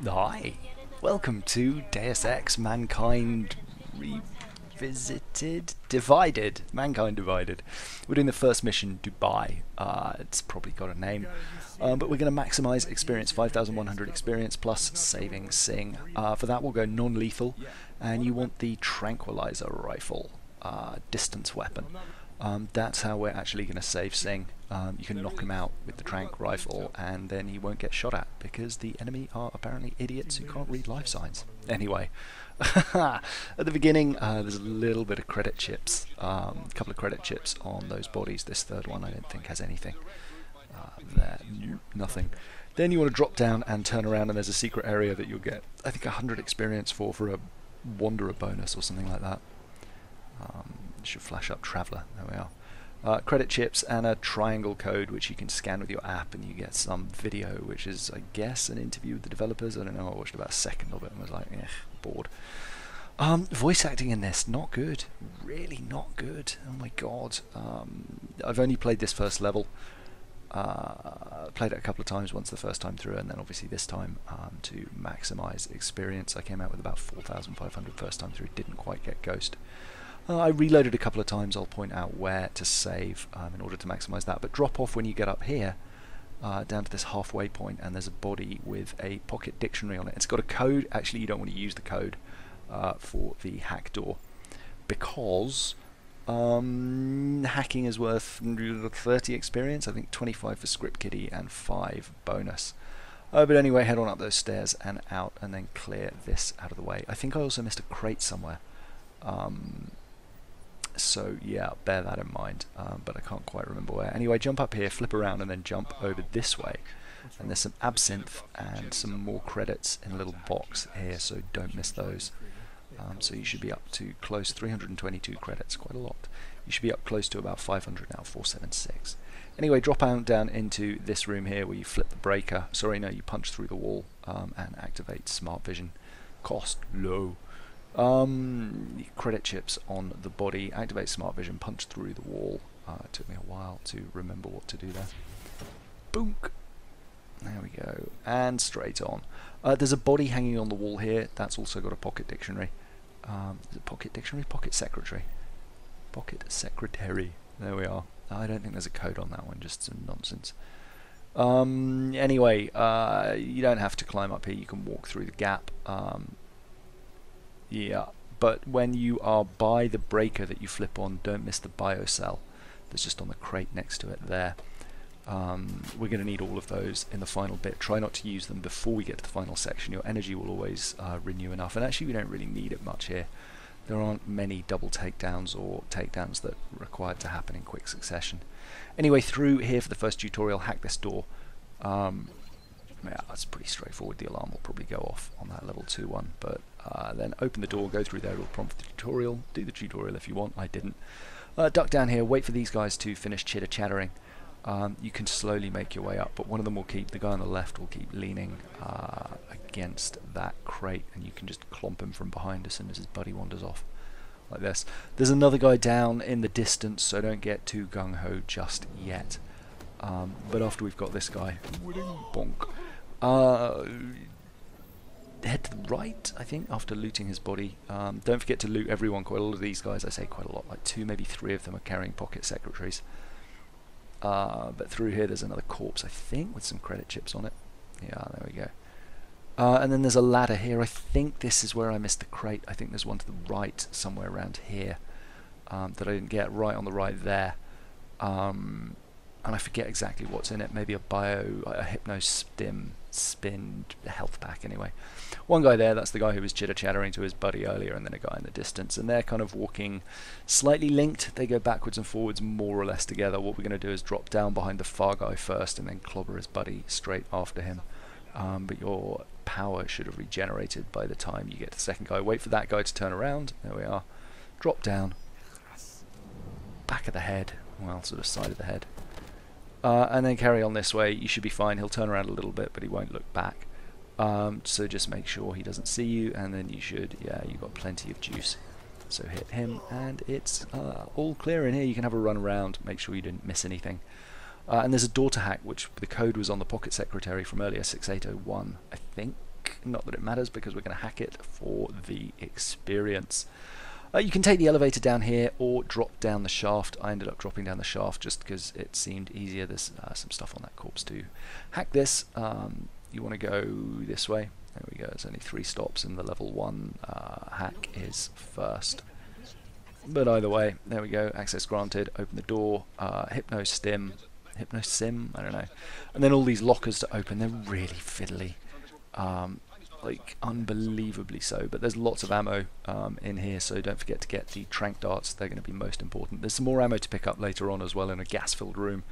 Hi, welcome to Deus Ex Mankind Revisited? Divided. Mankind Divided. We're doing the first mission, Dubai. It's probably got a name. But we're going to maximize experience, 5,100 experience plus saving Singh. For that we'll go non-lethal, and you want the tranquilizer rifle, distance weapon. That's how we're actually going to save Singh. You can knock him out with the tranq rifle and then he won't get shot at because the enemy are apparently idiots who can't read life signs. Anyway, at the beginning there's a little bit of credit chips, a couple of credit chips on those bodies. This third one I don't think has anything. There, nothing. Then you want to drop down and turn around, and there's a secret area that you'll get, I think, 100 experience for a wanderer bonus or something like that. Should flash up Traveller. There we are. Credit chips and a triangle code which you can scan with your app, and you get some video which is, I guess, an interview with the developers. I don't know, I watched about a second of it and was like, bored. Voice acting in this, not good. Really not good. Oh my god. I've only played this first level. Played it a couple of times, once the first time through, and then obviously this time to maximise experience. I came out with about 4,500 first time through, didn't quite get Ghost. I reloaded a couple of times. I'll point out where to save in order to maximise that, but drop off when you get up here down to this halfway point, and there's a body with a pocket dictionary on it. It's got a code. Actually, you don't want to use the code for the hack door because hacking is worth 30 experience, I think 25 for script kiddie and 5 bonus. But anyway, head on up those stairs and out, and then clear this out of the way. I think I also missed a crate somewhere. So yeah, bear that in mind, but I can't quite remember where. Anyway, jump up here, flip around, and then jump over this way. And there's some absinthe and some more credits in a little box here, so don't miss those. So you should be up to close 322 credits, quite a lot. You should be up close to about 500 now, 476. Anyway, drop down into this room here where you flip the breaker. Sorry, no, you punch through the wall and activate smart vision. Cost low. Credit chips on the body, activate smart vision, punch through the wall. It took me a while to remember what to do there. Boonk! There we go, and straight on. There's a body hanging on the wall here. That's also got a pocket dictionary. Is it pocket dictionary? Pocket secretary. Pocket secretary. There we are. I don't think there's a code on that one, just some nonsense. Anyway, you don't have to climb up here. You can walk through the gap. Yeah, but when you are by the breaker that you flip on, don't miss the bio cell that's just on the crate next to it there. We're going to need all of those in the final bit. Try not to use them before we get to the final section. Your energy will always renew enough, and actually we don't really need it much here. There aren't many double takedowns or takedowns that are required to happen in quick succession. Anyway, through here for the first tutorial, hack this door. Yeah, that's pretty straightforward. The alarm will probably go off on that level 2 one, but then open the door, go through there, it'll prompt the tutorial. Do the tutorial if you want, I didn't. Duck down here, wait for these guys to finish chitter-chattering. You can slowly make your way up, but one of them will keep, the guy on the left will keep leaning against that crate, and you can just clomp him from behind as soon as his buddy wanders off, like this. There's another guy down in the distance, so don't get too gung-ho just yet. But after we've got this guy, bonk. Head to the right, I think, after looting his body. Don't forget to loot everyone. Quite a lot of these guys, I say quite a lot, like 2, maybe 3 of them are carrying pocket secretaries. But through here there's another corpse, I think, with some credit chips on it. Yeah, there we go. And then there's a ladder here. I think this is where I missed the crate. I think there's one to the right, somewhere around here, that I didn't get. Right on the right there. And I forget exactly what's in it. Maybe a hypno spin health pack anyway. One guy there, that's the guy who was chitter-chattering to his buddy earlier, and then a guy in the distance, and they're kind of walking slightly linked. They go backwards and forwards more or less together. What we're going to do is drop down behind the far guy first and then clobber his buddy straight after him. But your power should have regenerated by the time you get to the second guy. Wait for that guy to turn around. There we are. Drop down. Back of the head. Well, sort of side of the head. And then carry on this way. You should be fine. He'll turn around a little bit, but he won't look back. So just make sure he doesn't see you, and then you should, yeah, you've got plenty of juice. So hit him, and it's all clear in here. You can have a run around, make sure you didn't miss anything. And there's a door to hack, which the code was on the pocket secretary from earlier, 6801, I think. Not that it matters, because we're going to hack it for the experience. You can take the elevator down here or drop down the shaft. I ended up dropping down the shaft just because it seemed easier. There's some stuff on that corpse to hack this. You want to go this way. There we go. There's only 3 stops, and the level 1 hack is first. But either way, there we go. Access granted. Open the door. Hypnosim, I don't know. And then all these lockers to open. They're really fiddly. Like unbelievably so, but there's lots of ammo in here, so don't forget to get the tranq darts. They're going to be most important. There's some more ammo to pick up later on as well in a gas-filled room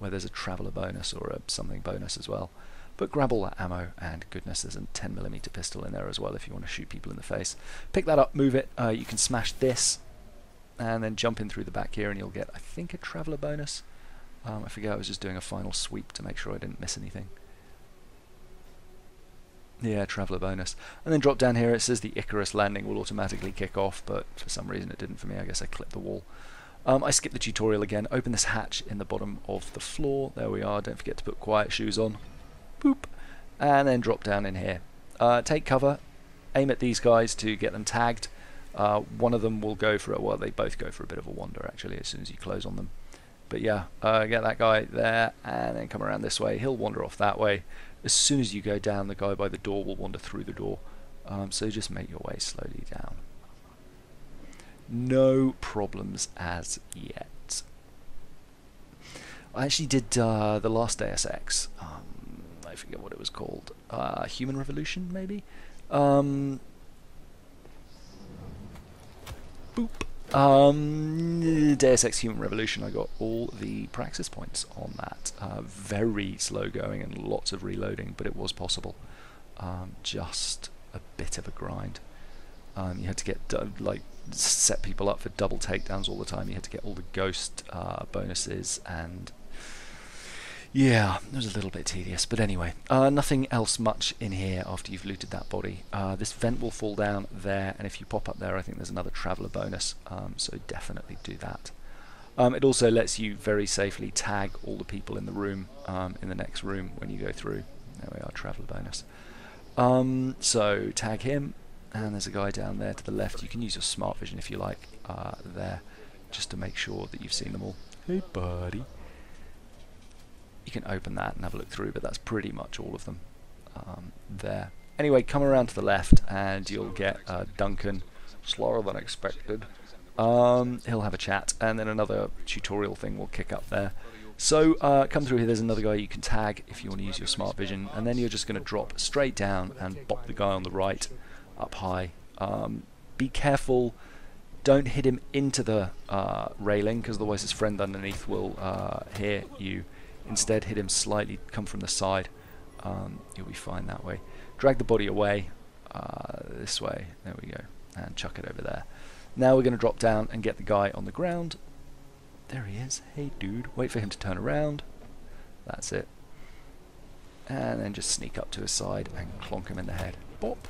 where there's a traveller bonus or a something bonus as well. But grab all that ammo, and goodness, there's a 10mm pistol in there as well if you want to shoot people in the face. Pick that up, move it. You can smash this and then jump in through the back here, and you'll get, I think, a traveller bonus. I forget, I was just doing a final sweep to make sure I didn't miss anything. Yeah, traveller bonus. And then drop down here, it says the Icarus landing will automatically kick off, but for some reason it didn't for me. I guess I clipped the wall. I skipped the tutorial again. Open this hatch in the bottom of the floor. There we are. Don't forget to put quiet shoes on. Boop. And then drop down in here. Take cover. Aim at these guys to get them tagged. One of them will go for it. Well, they both go for a bit of a wander, actually, as soon as you close on them. But yeah, get that guy there, and then come around this way. He'll wander off that way. As soon as you go down, the guy by the door will wander through the door. So just make your way slowly down. No problems as yet. I actually did the last Deus Ex. I forget what it was called. Human Revolution, maybe? Boop. Deus Ex Human Revolution, I got all the praxis points on that. Very slow going and lots of reloading, but it was possible. Just a bit of a grind. You had to get like set people up for double takedowns all the time. You had to get all the ghost bonuses, and yeah, it was a little bit tedious. But anyway, nothing else much in here after you've looted that body. This vent will fall down there, and if you pop up there, I think there's another traveller bonus, so definitely do that. It also lets you very safely tag all the people in the room, in the next room when you go through. There we are, traveller bonus. So tag him, and there's a guy down there to the left. You can use your smart vision if you like there, just to make sure that you've seen them all. Hey buddy. You can open that and have a look through, but that's pretty much all of them there. Anyway, come around to the left and you'll get Duncan, slower than expected. He'll have a chat, and then another tutorial thing will kick up there. So come through here, there's another guy you can tag if you want to use your smart vision, and then you're just going to drop straight down and bop the guy on the right up high. Be careful, don't hit him into the railing, because otherwise his friend underneath will hear you. Instead, hit him slightly, come from the side. You'll be fine that way. Drag the body away this way, there we go, and chuck it over there. Now we're going to drop down and get the guy on the ground. There he is. Hey dude. Wait for him to turn around. That's it. And then just sneak up to his side and clonk him in the head. Bop.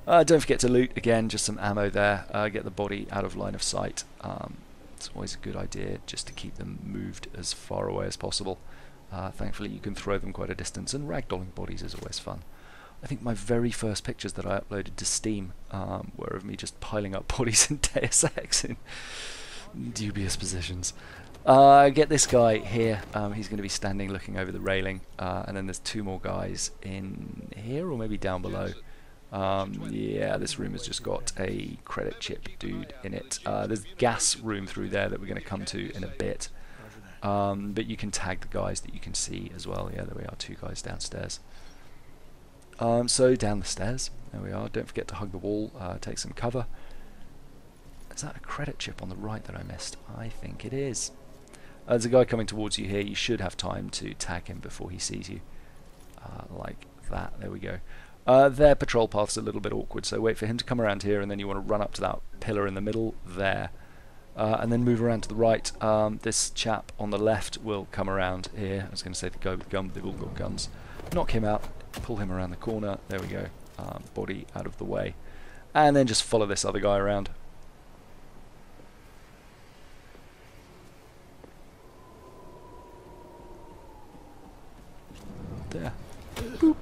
Don't forget to loot again, just some ammo there. Get the body out of line of sight. It's always a good idea just to keep them moved as far away as possible. Thankfully you can throw them quite a distance, and ragdolling bodies is always fun. I think my very first pictures that I uploaded to Steam were of me just piling up bodies in Deus Ex in dubious positions. Get this guy here. He's going to be standing looking over the railing, and then there's 2 more guys in here, or maybe down below. Yeah, this room has just got a credit chip dude in it. There's gas room through there that we're going to come to in a bit. But you can tag the guys that you can see as well. Yeah, there we are, 2 guys downstairs. So down the stairs, there we are. Don't forget to hug the wall, take some cover. Is that a credit chip on the right that I missed? I think it is. There's a guy coming towards you here. You should have time to tag him before he sees you. Like that, there we go. Their patrol path's a little bit awkward, so wait for him to come around here, and then you want to run up to that pillar in the middle there, and then move around to the right. This chap on the left will come around here. I was going to say the guy with the gun, they've all got guns. Knock him out, pull him around the corner, there we go, body out of the way, and then just follow this other guy around. There. Boop.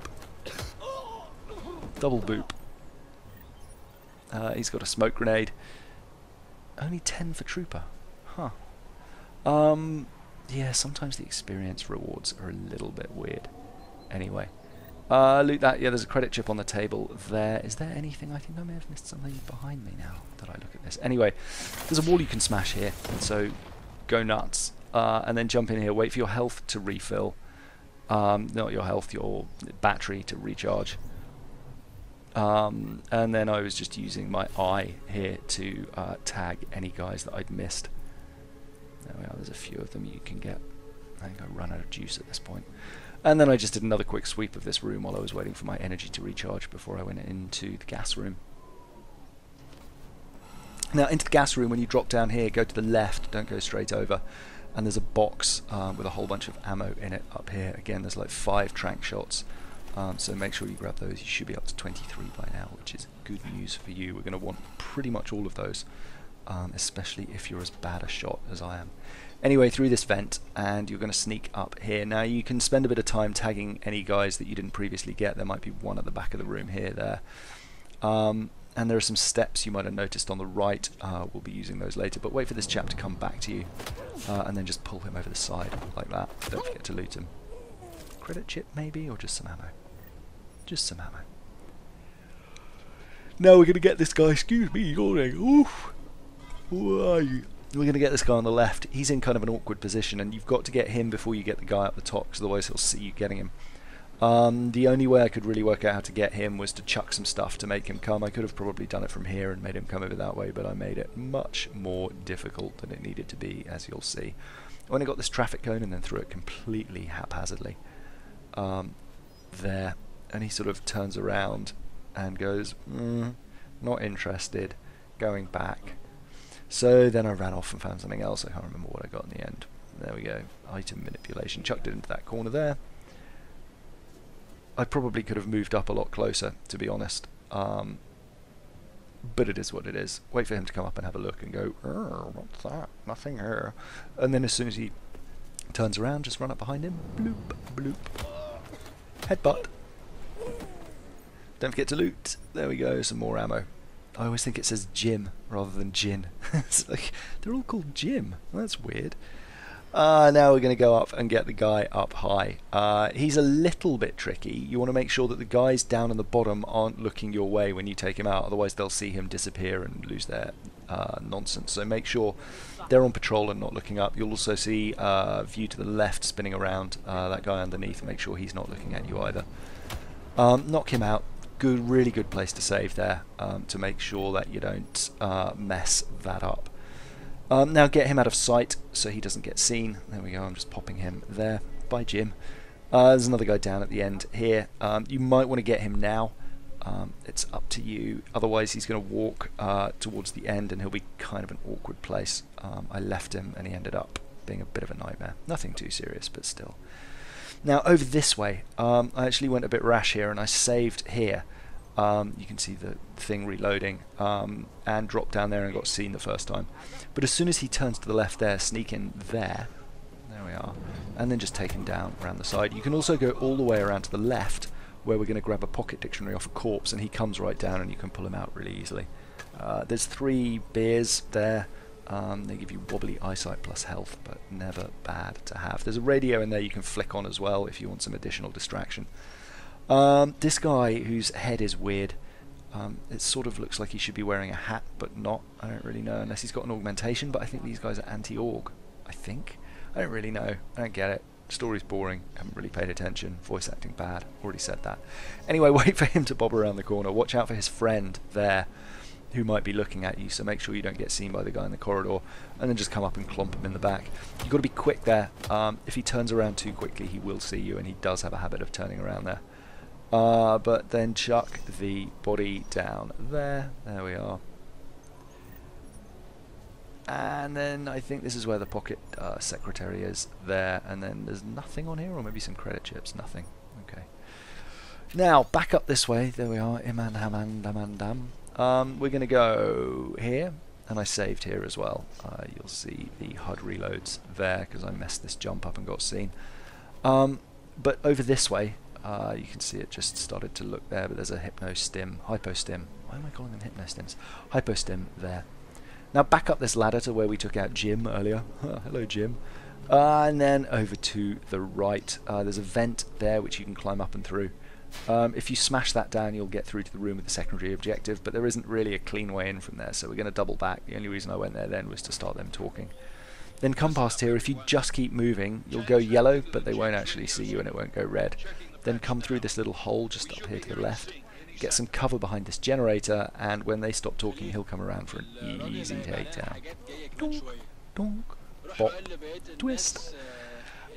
Double boop. He's got a smoke grenade. Only 10 for trooper. Huh. Yeah, sometimes the experience rewards are a little bit weird. Anyway. Loot that. Yeah, there's a credit chip on the table there. Is there anything? I think I may have missed something behind me now that I look at this. Anyway, there's a wall you can smash here, so go nuts. And then jump in here, wait for your health to refill. Not your health, your battery to recharge. And then I was just using my eye here to tag any guys that I'd missed. There we are, there's a few of them you can get. I think I run out of juice at this point. And then I just did another quick sweep of this room while I was waiting for my energy to recharge before I went into the gas room. Now, into the gas room, when you drop down here, go to the left, don't go straight over. And there's a box with a whole bunch of ammo in it up here. Again, there's like 5 tranq shots. So make sure you grab those. You should be up to 23 by now, which is good news for you. We're going to want pretty much all of those, especially if you're as bad a shot as I am. Anyway, through this vent, and you're going to sneak up here. Now, you can spend a bit of time tagging any guys that you didn't previously get. There might be one at the back of the room here, there. And there are some steps you might have noticed on the right. We'll be using those later, but wait for this chap to come back to you, and then just pull him over the side, like that. Don't forget to loot him. Credit chip, maybe, or just some ammo? Just some ammo. Now we're going to get this guy, excuse me, yawning. Oof. Who are you? We're going to get this guy on the left. He's in kind of an awkward position, and you've got to get him before you get the guy up the top, because otherwise he'll see you getting him. The only way I could really work out how to get him was to chuck some stuff to make him come. I could have probably done it from here and made him come over that way, but I made it much more difficult than it needed to be, as you'll see. I only got this traffic cone and then threw it completely haphazardly. There. And he sort of turns around and goes, not interested, going back. So then I ran off and found something else. I can't remember what I got in the end. There we go. Item manipulation. Chucked it into that corner there. I probably could have moved up a lot closer, to be honest. But it is what it is. Wait for him to come up and have a look and go, what's that? Nothing here. And then as soon as he turns around, just run up behind him. Bloop, bloop. Headbutt. Don't forget to loot. There we go, some more ammo. I always think it says Jim rather than Gin. It's like, they're all called Jim. Well, that's weird. Now we're going to go up and get the guy up high. He's a little bit tricky. You want to make sure that the guys down on the bottom aren't looking your way when you take him out, otherwise they'll see him disappear and lose their nonsense. So make sure they're on patrol and not looking up. You'll also see view to the left spinning around, that guy underneath. Make sure he's not looking at you either. Knock him out. Good, really good place to save there, to make sure that you don't mess that up. Now get him out of sight so he doesn't get seen. There we go, I'm just popping him there. Bye, Jim. There's another guy down at the end here. You might want to get him now. It's up to you. Otherwise he's going to walk towards the end and he'll be kind of an awkward place. I left him and he ended up being a bit of a nightmare. Nothing too serious, but still. Now over this way, I actually went a bit rash here and I saved here. You can see the thing reloading, and dropped down there and got seen the first time. But as soon as he turns to the left there, sneak in there, there we are, and then just take him down around the side. You can also go all the way around to the left, where we're going to grab a pocket dictionary off a corpse, and he comes right down and you can pull him out really easily. There's 3 beers there. They give you wobbly eyesight plus health, but never bad to have. There's a radio in there you can flick on as well if you want some additional distraction. This guy whose head is weird, it sort of looks like he should be wearing a hat, but not. I don't really know, unless he's got an augmentation, but I think these guys are anti-aug. I think. I don't really know. I don't get it. Story's boring. Haven't really paid attention. Voice acting bad. Already said that. Anyway, wait for him to bob around the corner. Watch out for his friend there, who might be looking at you, so make sure you don't get seen by the guy in the corridor, and then just come up and clomp him in the back. You've got to be quick there. If he turns around too quickly, he will see you, and he does have a habit of turning around there. But then chuck the body down there. There we are. And then I think this is where the pocket secretary is there, and then there's nothing on here, or maybe some credit chips. Nothing. Okay. Now back up this way. There we are. Imandamandamandam. We're going to go here, and I saved here as well. You'll see the HUD reloads there because I messed this jump up and got seen. But over this way, You can see it just started to look there, but there's a hypostim. Why am I calling them hypnostims? Hypostim there. Now back up this ladder to where we took out Jim earlier. Hello, Jim. And then over to the right. There's a vent there which you can climb up and through. If you smash that down, you'll get through to the room with the secondary objective, but there isn't really a clean way in from there, so we're going to double back. The only reason I went there then was to start them talking. Then come past here. If you just keep moving, you'll go yellow, but they won't actually see you and it won't go red. Then come through this little hole just up here to the left. Get some cover behind this generator, and when they stop talking, he'll come around for an easy takedown. Donk, donk, bop, twist.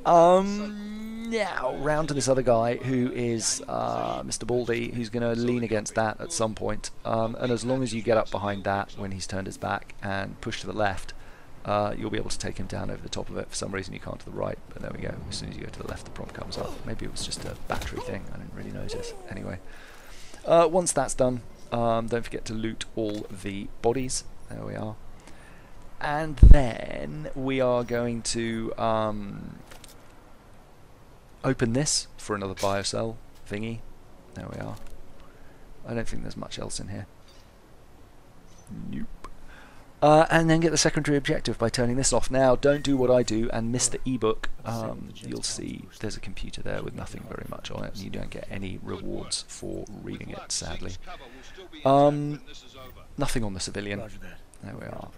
Now, round to this other guy who is Mr. Baldy, who's going to lean against that at some point. And as long as you get up behind that when he's turned his back and push to the left, you'll be able to take him down over the top of it. For some reason you can't to the right, but there we go. As soon as you go to the left, the prompt comes up. Maybe it was just a battery thing, I didn't really notice. Anyway, once that's done, don't forget to loot all the bodies. There we are. And then we are going to open this for another biocell thingy. There we are. I don't think there's much else in here. Nope. And then get the secondary objective by turning this off. Now, don't do what I do and miss the ebook. You'll see there's a computer there with nothing very much on it, and you don't get any rewards for reading it, sadly. Nothing on the civilian. There we are.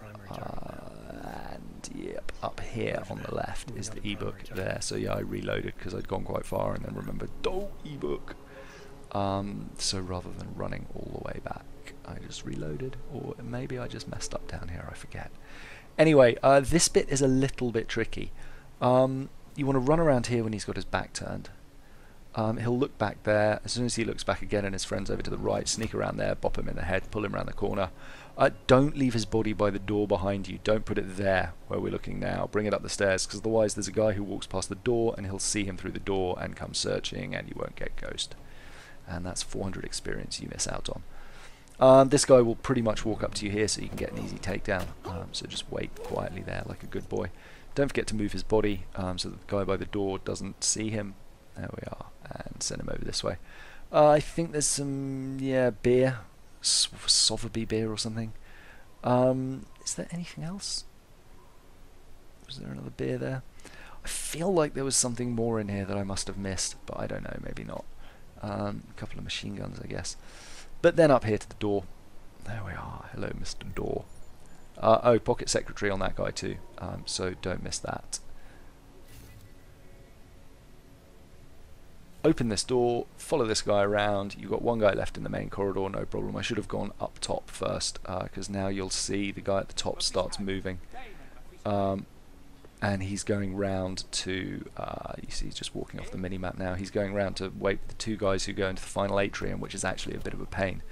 And yep, up here on the left is the ebook there. So yeah, I reloaded because I'd gone quite far and then remembered, oh, ebook. So rather than running all the way back, I just reloaded, or maybe I just messed up down here, I forget. Anyway, this bit is a little bit tricky. You want to run around here when he's got his back turned. He'll look back there. As soon as he looks back again and his friend's over to the right, sneak around there, bop him in the head, pull him around the corner. Don't leave his body by the door behind you. Don't put it there where we're looking now. Bring it up the stairs, because otherwise there's a guy who walks past the door and he'll see him through the door and come searching, and you won't get ghost. And that's 400 experience you miss out on. This guy will pretty much walk up to you here so you can get an easy takedown. So just wait quietly there like a good boy. Don't forget to move his body so that the guy by the door doesn't see him. There we are. And send him over this way. I think there's some, beer. Sotheby beer or something. Is there anything else? Was there another beer there? I feel like there was something more in here that I must have missed, but I don't know, maybe not. A couple of machine guns, I guess. But then up here to the door. There we are. Hello, Mr. Door. Oh, pocket secretary on that guy too, so don't miss that. Open this door, follow this guy around. You've got one guy left in the main corridor, no problem. I should have gone up top first, because now you'll see the guy at the top starts moving. And he's going round to, you see he's just walking off the mini-map now. He's going round to wait for the two guys who go into the final atrium, which is actually a bit of a pain.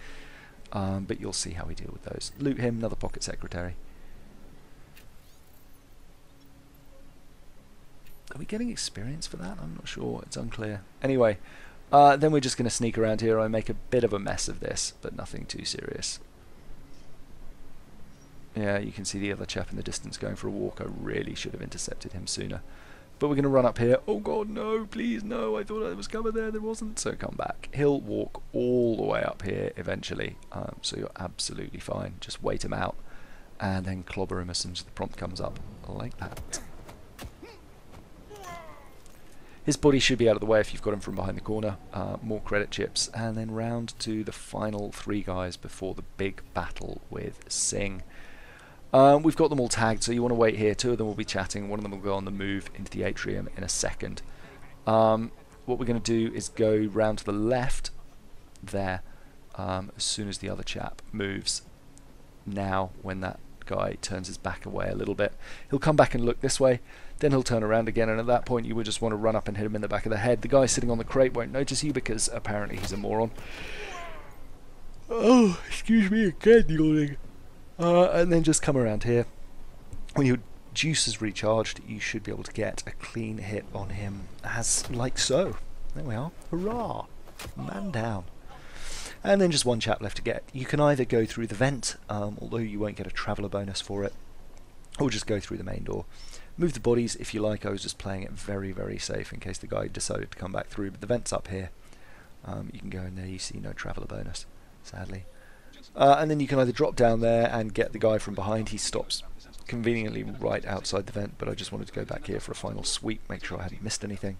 But you'll see how we deal with those. Loot him, another pocket secretary. Are we getting experience for that? I'm not sure, it's unclear. Anyway, then we're just going to sneak around here. I make a bit of a mess of this, but nothing too serious. Yeah, you can see the other chap in the distance going for a walk. I really should have intercepted him sooner. But we're going to run up here. Oh god, no, please, no. I thought there was cover there wasn't. So come back. He'll walk all the way up here eventually. So you're absolutely fine. Just wait him out and then clobber him as soon as the prompt comes up. Like that. His body should be out of the way if you've got him from behind the corner. More credit chips. And then round to the final three guys before the big battle with Singh. We've got them all tagged, so you want to wait here. Two of them will be chatting, one of them will go on the move into the atrium in a second. What we're going to do is go round to the left there as soon as the other chap moves. Now, when that guy turns his back away a little bit, he'll come back and look this way, then he'll turn around again, and at that point you would just want to run up and hit him in the back of the head. The guy sitting on the crate won't notice you because apparently he's a moron. Oh, excuse me again, yawning. And then just come around here. When your juice is recharged, you should be able to get a clean hit on him, as like so. There we are. Hurrah! Man down. And then just one chap left to get. You can either go through the vent, although you won't get a traveller bonus for it, or just go through the main door. Move the bodies if you like. I was just playing it very, very safe in case the guy decided to come back through, but the vent's up here. You can go in there, you see no traveller bonus, sadly. And then you can either drop down there and get the guy from behind. He stops conveniently right outside the vent, but I just wanted to go back here for a final sweep, make sure I hadn't missed anything.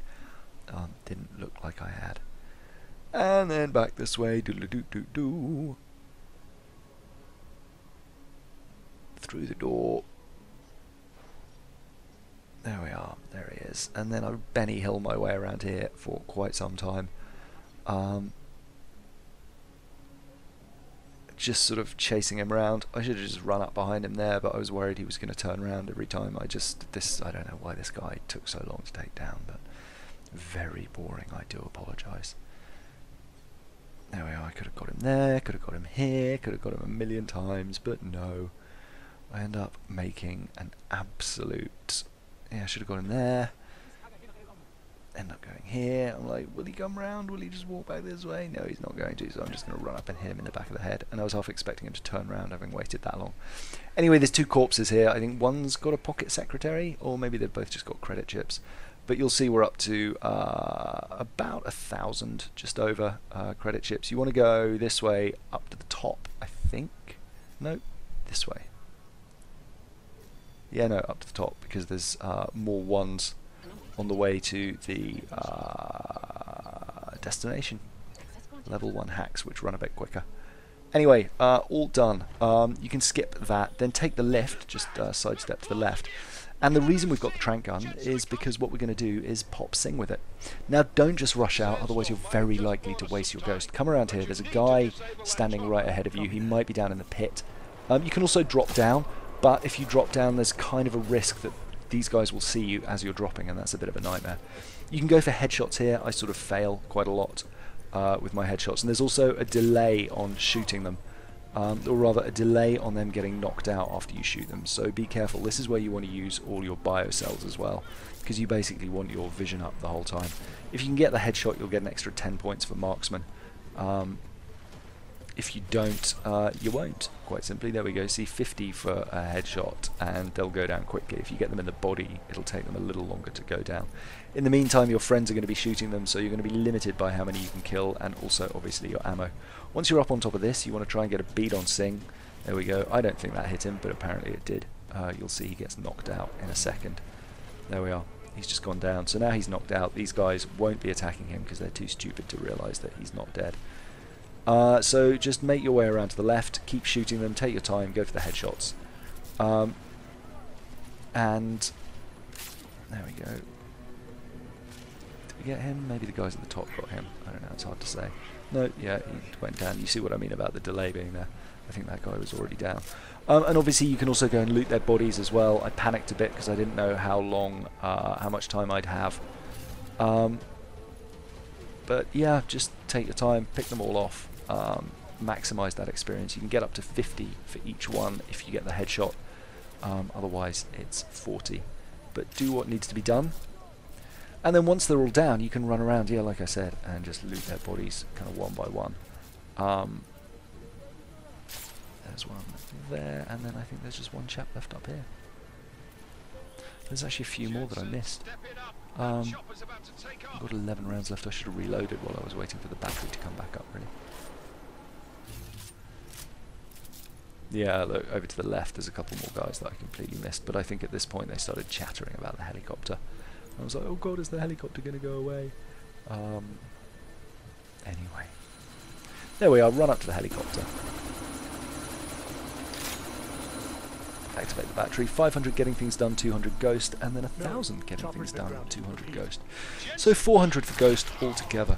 Didn't look like I had. And then back this way, doodle-doo-doo-doo. Through the door. There we are, there he is. And then I Benny Hill my way around here for quite some time. Just sort of chasing him around. I should have just run up behind him there, but I was worried he was going to turn around every time. I don't know why this guy took so long to take down, but very boring, I do apologise. There we are, I could have got him there, could have got him here, could have got him a million times, but no. I end up making an absolute... Yeah, I should have got him there. End up going here. I'm like, will he come round? Will he just walk back this way? No, he's not going to, so I'm just going to run up and hit him in the back of the head. And I was half expecting him to turn around, having waited that long. Anyway, there's two corpses here. I think one's got a pocket secretary, or maybe they've both just got credit chips. But you'll see we're up to about 1,000, just over, credit chips. You want to go this way up to the top, I think. No, this way. Yeah, no, up to the top, because there's more ones on the way to the destination. Level 1 hacks, which run a bit quicker. Anyway, all done. You can skip that, then take the lift, just sidestep to the left. And the reason we've got the tranq gun is because what we're going to do is pop Singh with it. Now, don't just rush out, otherwise you're very likely to waste your ghost. Come around here, there's a guy standing right ahead of you. He might be down in the pit. You can also drop down, but if you drop down, there's kind of a risk that these guys will see you as you're dropping, and that's a bit of a nightmare. You can go for headshots here. I sort of fail quite a lot with my headshots, and there's also a delay on shooting them, or rather a delay on them getting knocked out after you shoot them, so be careful. This is where you want to use all your bio cells as well, because you basically want your vision up the whole time. If you can get the headshot, you'll get an extra 10 points for marksman. If you don't, you won't, quite simply. There we go, see 50 for a headshot, and they'll go down quickly. If you get them in the body, it'll take them a little longer to go down. In the meantime, your friends are going to be shooting them, so you're going to be limited by how many you can kill, and also, obviously, your ammo. Once you're up on top of this, you want to try and get a bead on Singh. There we go. I don't think that hit him, but apparently it did. You'll see he gets knocked out in a second. There we are. He's just gone down. So now he's knocked out. These guys won't be attacking him because they're too stupid to realise that he's not dead. So just make your way around to the left, keep shooting them, take your time, go for the headshots. And there we go. Did we get him? Maybe the guys at the top got him. I don't know, it's hard to say. No, yeah, he went down. You see what I mean about the delay being there. I think that guy was already down. And obviously you can also go and loot their bodies as well. I panicked a bit because I didn't know how long, how much time I'd have. But yeah, just take your time, pick them all off. Maximise that experience. You can get up to 50 for each one if you get the headshot. Otherwise it's 40. But do what needs to be done. And then once they're all down, you can run around, yeah, like I said, and just loot their bodies kind of one by one. There's one there, and then I think there's just one chap left up here. There's actually a few more that I missed. I've got 11 rounds left. I should have reloaded while I was waiting for the battery to come back up, really. Yeah, look, over to the left there's a couple more guys that I completely missed, but I think at this point they started chattering about the helicopter. I was like, oh god, is the helicopter going to go away? Anyway. There we are, run up to the helicopter. Activate the battery. 500 getting things done, 200 ghost, and then 1,000 getting things done, 200 ghost. So 400 for ghost altogether.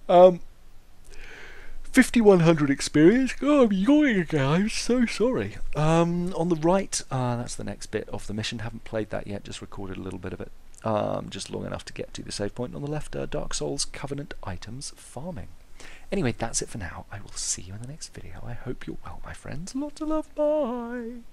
5,100 experience. Oh, I'm yawning again. I'm so sorry. On the right, that's the next bit of the mission. Haven't played that yet, just recorded a little bit of it. Just long enough to get to the save point. On the left, Dark Souls Covenant items farming. Anyway, that's it for now. I will see you in the next video. I hope you're well, my friends. Lots of love. Bye.